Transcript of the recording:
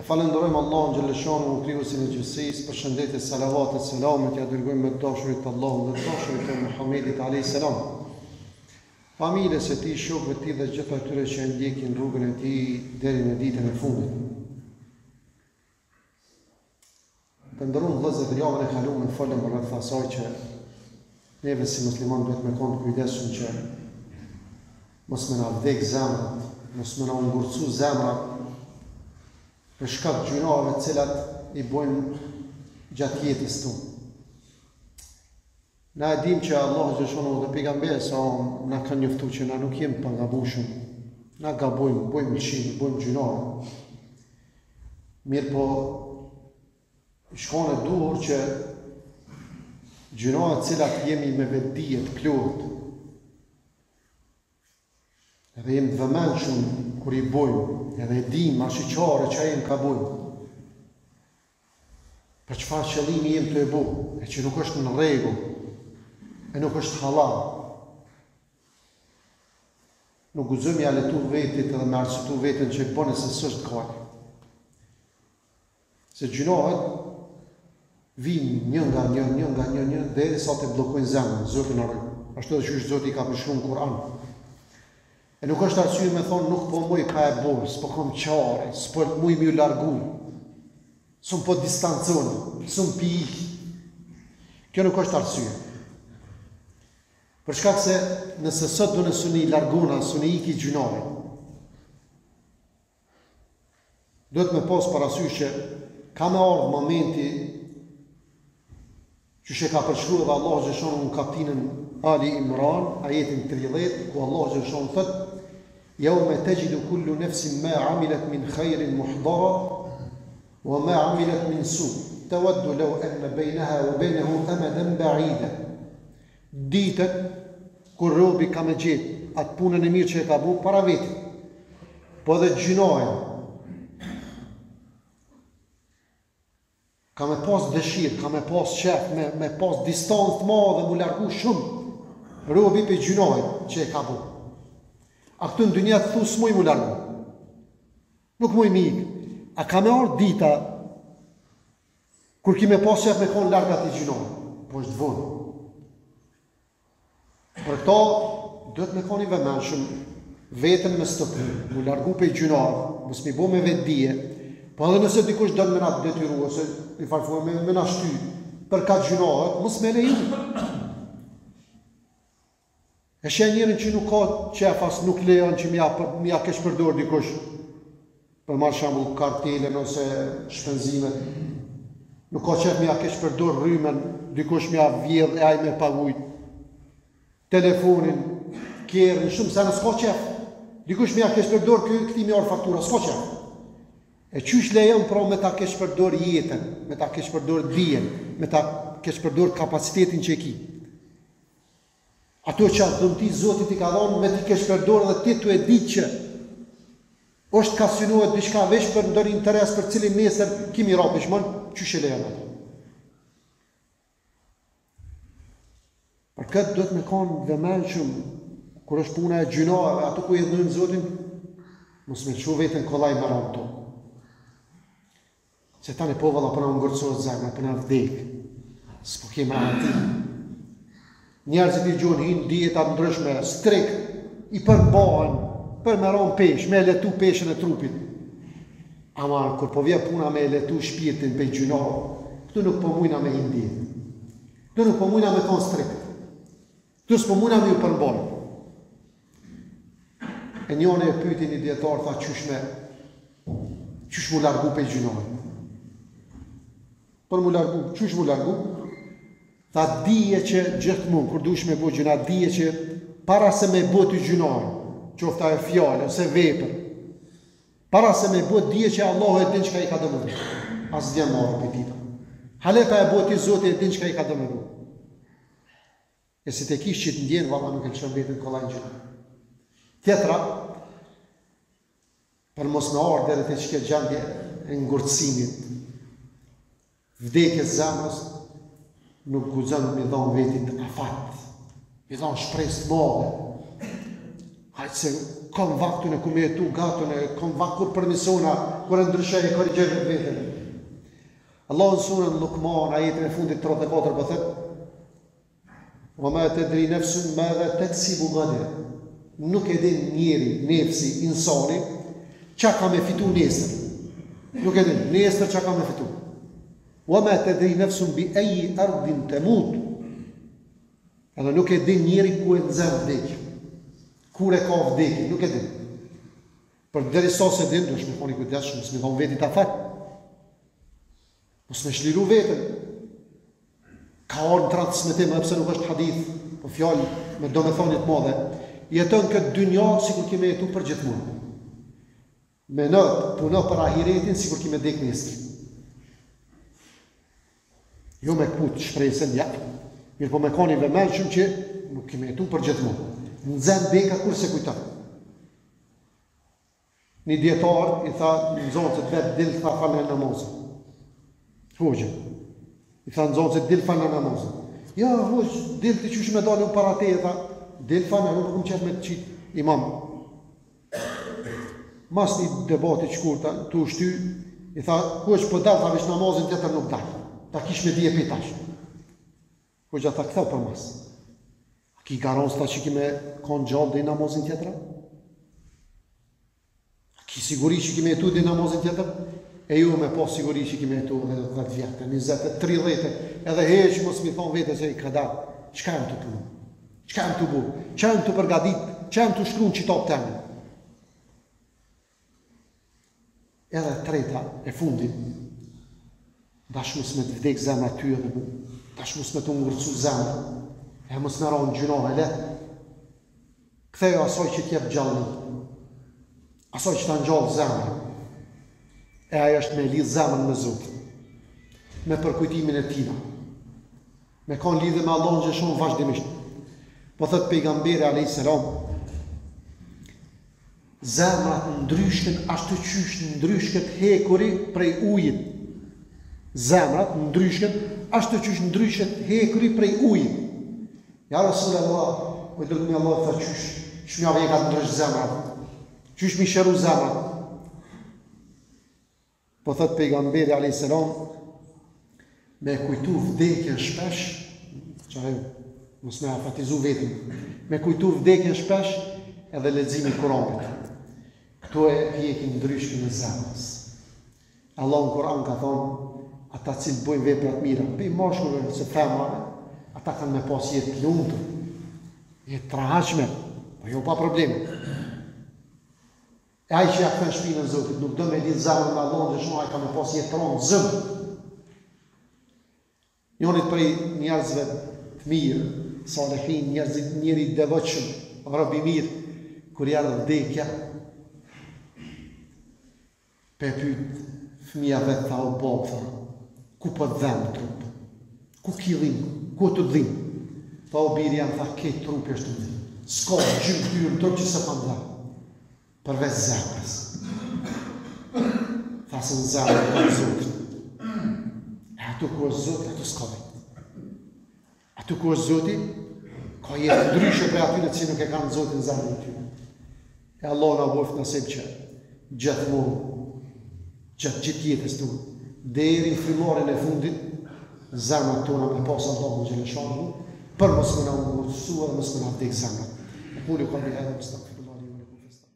Falenderojmë Allahun xhaleshanu, krijuesin e gjithësisë, për shëndetjet, salavatet, selamet, ja dërgojmë me dashurit të Allahut dhe dashurit të Muhamedit alayhis salam. Familjes e tij, shokëve të tij dhe gjithë atyre që ndjekin rrugën e tij deri në ditën e fundit. Të nderuar vëllezër, javën e kaluar ne folëm rreth asaj që neve si musliman duhet me kon kujdesshëm që mos më na vdek zemrat, mos më na ngurcu zemrat për shkak të gjunave të cilat i bojmë gjatë jetës tonë. Na e dim që Allahu xhaleshanu dhe pejgamberi sa na kanë njoftuar që na nuk jemi pa gabueshëm. Na gabojmë, bojmë lëshim, bojmë gjunave. Mirë po, shkon e duhur që gjunave të cilat jemi me vetdije të plot, edhe jemi të vëmendshëm kur i bojmë, edhe e dim ashiqare që ai ka bujë. Për çfarë qëllimi jemi të e bu, e që nuk është në rregull, e nuk është halal. Nuk guxojmë ja letu vetit edhe me arsyetu veten që bën se s'është kaq. Se gjunohet vinë një nga një derisa të bllokojnë zemrën, Zoti na ruaj. Ashtu edhe që Zoti ka përshkruar në Kur'an. E nuk është arsye me thonë nuk po muj pa e borë, s'po kom qare, s'po muj mi u largu, s'un po distanconi, s'un pi iki. Kjo nuk është arsye. Për shkak se nëse sot do nësë një larguna, së një iki gjunave, duhet me pas parasysh që ka me ardhë momenti që she ka përshkruar dhe Allah xhaleshanu në kapitullin Ali Imran, ajetin 30, ku Allah xhaleshanu thot: "Yawma tajidu kullu nafsin ma 'amilat min khairin muhdara wa ma 'amilat min su' tawaddu law anna baynaha wa baynahu amadan ba'ida." Ditën kur robi ka me gjetë atë punën e mirë që e ka bu para vetit, po edhe gjinohen, ka me pas dëshirë, ka me pas qef, me pas distancë të madhe, mu largu shumë robi për gjinohen që e ka bu. A këtu në dynja të thu s'muj mu largu, nuk muj mikë. A ka me ardhë dita kur ki me pas qef me konë largat i gjinohen, po është vonë. Për këto, duhet me konë i vëmendshëm, vetën me stëpu, mu largu për gjinohen, mos mi bo me vetë dije, po edhe nëse dikush dënë me na të detyru, ose i farfuar me na shty, për ka gjinohet, mos me leju. E shen njërin që nuk ka qefas, nuk lejon që mja kesh përdor dikush, për marrë shambull kartelen ose shpenzimet, nuk ka qef mja kesh përdor rrymen, dikush mja vjedh e aj me pagujt, telefonin, kjerën, shumë se në s'ka qef, dikush mja kesh përdor këti me orë faktura, s'ka qef. E qysh lejon pra me ta kesh përdor jetën, me ta kesh përdor dijen, me ta kesh përdor kapacitetin që e ki. Ato që dhëmti Zotit i ka dhonë, me ti kesh përdor dhe ti tu e di që është ka synuar diçka veç për ndonjë interes për cilin nesër kimi rapish mën, qysh e lejon ato. Për këtë duhet me kanë vëmendshëm kur është puna e gjunave, ato ku i dhënë Zotin, mos me çu veten kollaj me radhë. Se tani po valla për në ngërcohet zemra, për në vdek, s'po kemë ati. Njerëzit i gjonë hinë dietat ndryshme, strik, i përmbahen, për me ronë pesh, me letu peshën e trupit. Ama, kur po vje puna me letu shpirtin pe gjunave, këtu nuk po mujna me hinë dietë. Këtu nuk po mujna me konë strik. Këtu s'po mujna me ju përmbahen. E njone e pyti një dietar, tha qysh mu largu pe gjunave. Për mu largu, qysh mu largu? Tha dije që gjithë mund, kur dush me bo gjuna, dije që para se me bo të gjunarë, qofta e fjallë, ose vepër, para se me bo dije që Allah e din që ka i ka dëmëru. As dhja marë për tita. Haleta e bo të Zotë e din që ka i ka dëmëru. E si te kish që të ndjenë, valla nuk e lëshën vetën kollaj gjuna. Tjetra, për mos me ardhe dhe të qke gjendje e ngurëtsimit, vdekje zemrës, nuk guxon mi dhon vetit afat, mi dhon shpresë të madhe. Hajtë se kam vaktën e ku me jetu gatën e kam vakt kur permisona, kur e ndryshoj e korrigjoj vetë vetën. Allah në surën Luqman, ajetin e fundit 34 po thot: "Wa ma tadri nafsun madha taksibu ghadan." Nuk e din njeri, nefsi, insani, çka ka me fitu nesër. Nuk e din nesër çka ka me fitu. Wa ma tadri nafsun bi ayyi ardin tamut. Edhe nuk e din njeri ku e nxjerr vdekje. Kur e ka vdekje, nuk e din. Për derisa se din, duhet të keni kujdes, mos më dhon veti ta fal. Mos më shliru vetën. Ka orë transmetim, pse nuk është hadith, po fjalë me domethënie të madhe. Jeton këtë dynja sikur kime jetu për gjithmonë. Meno, puno për ahiretin sikur kime dek nesër. Jo me kput shpresën, ja. Mirë po me koni vëmendshëm që nuk kime jetu për gjithmonë. Nxen deka kur se kujton. Një dietar i tha nxoncët vet dil tha falë namazin. Hoxha. I tha nxoncët dil falë namazin. Ja, hoxh, dil ti çush me dalë para te tha. Dil falë nuk më qef me të qit imam. Mas një debati të shkurta, tu shty, i tha, hoxh po dal tha veç namazin tjetër nuk dal. Ta kish me dije pitash. Hoxha tha ktheu për mas. Ki garons ta që ki me konë gjallë dhe i namazin tjetëra? Ki siguri që ki me jetu dhe i namazin tjetër? E ju me po siguri që ki me jetu dhe 10 vjetë, 20, 30, edhe heq mos mi thonë vete se i kada, qka jam të punu? Qka jam të bu? Qka jam të përgadit? Qka jam të shkru në qitop të emë? Edhe treta e fundit, dash mos me të vdek zemra ty edhe bu, dash mos me të ngurcu zemra, e mos me ronë gjynohë e letë, kthejo asoj që t'jep gjallë, asoj që t'a ngjallë zemrë, e ajo është me lidhë zemrën me Zotin, me përkujtimin e tina, me kanë lidhë me Allahun që shumë vazhdimisht. Po thëtë pejgamberi a.s. Zemrat ndryshket ashtu qysh ndryshket hekuri prej ujit. Zemrat ndryshket ashtu qysh ndryshket hekuri prej ujit. Ja Rasulullah, o i dërgumi Allah tha qysh mja vje ka të ndrysh zemrat, qysh mi shëru zemrat. Po thëtë pejgamberi a.s. me kujtu vdekjen shpesh, që mos me afatizu vetin, me kujtu vdekjen shpesh edhe leximi i Kuranit. Këto e pjekin ndryshkin e zemrës. Allah në Kur'an ka thonë, ata cilë bojnë veprat mira, pe mashkullve se femrave, ata kanë me pas jetë lumtur, jetë trahashme, po jo pa probleme. E ai që ja kthen shpinën Zotit, nuk do me lidh zemrën me Allahun dhe shumë ai ka me pas jetë tronë zëm. Njonit prej njerëzve të mirë, salihin, njeri devotshëm, rob i mirë, kur erdhi vdekja, pe pyet fëmia vet tha o bab, tha, ku po të dhem trup? Ku ki dhim? Ku të dhim? Tha o biri jam, tha, këtë trupi është të dhim. S'ka gjymë dyrë trup që se pa më dhem. Përveç zemrës. Tha se në zemrë ka Zotin. E atu ku është Zotin, atu s'ka dhim. Atu ku është Zotin, ka jetë ndryshe për atyre që nuk e kanë Zotin zemrën të tyre. E Allah në bëftë nësib që gjithmonë, gjithë jetës tu, deri në fillorin e fundit, zemrat tona me pasë Allahun Gjeleshanu, për mos më na ngurtësua dhe mos më na vdek zemrat. E kuli ka bi edhe më stakfiru.